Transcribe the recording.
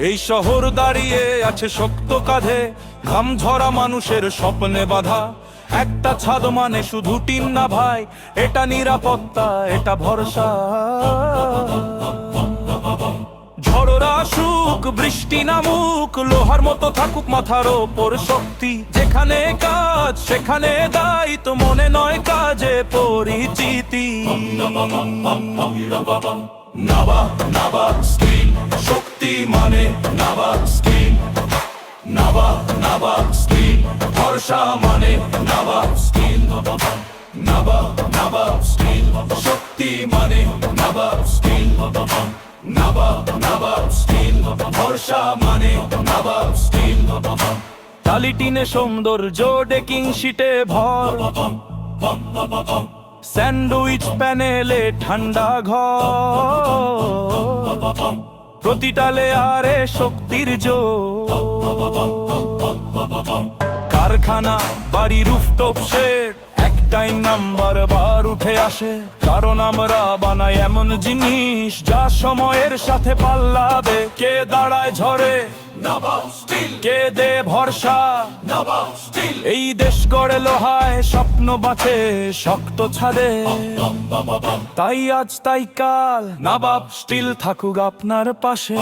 এই শহর দাঁড়িয়ে আছে শক্ত কাঁধে, ঘাম ঝরা মানুষের স্বপ্নে বাঁধা। একটা ছাদ মানে শুধু টিন না ভাই, এটা নিরাপত্তা, এটা ভরসা। ঝড়রা আসুক, বৃষ্টি নামুক, লোহার মতো থাকুক মাথার ওপর শক্তি। যেখানে কাজ সেখানে দায়িত্ব, মনে নয় কাজে পরিচিতি। নাবাব নাবাব স্কিল, শক্তি মানে নাবাব স্কিল। নাবাব নাবাব স্কিল, ভরসা মানে নাবাব স্কিল। নাবাব নাবাব স্কিল, শক্তি মানে নাবাব স্কিল। নাবাব নাবাব স্কিল, ভরসা মানে নাবাব স্কিল। টালি টিনে সৌন্দর্য, ডেকিং শিটে ভর, স্যান্ডউইচ প্যানেলে ঠান্ডা ঘর। প্রতিটা লেয়ারে শক্তির জোর। কারখানা, বাড়ি, রুফটপ শেড, একটাই নাম্বার বার উঠে আসে। কারণ আমরা বানাই এমন জিনিস যা সময়ের সাথে পাল্লাবে। কে দাঁড়ায় ঝড়ে? নাবাব স্টিল। কে দে ভরসা? নাবাব স্টিল। এই দেশ গড়ে লোহায়, স্বপ্ন বাঁচে শক্ত ছাদে। তাই আজ তাই কাল, নাবাব স্টিল থাকুক আপনার পাশে।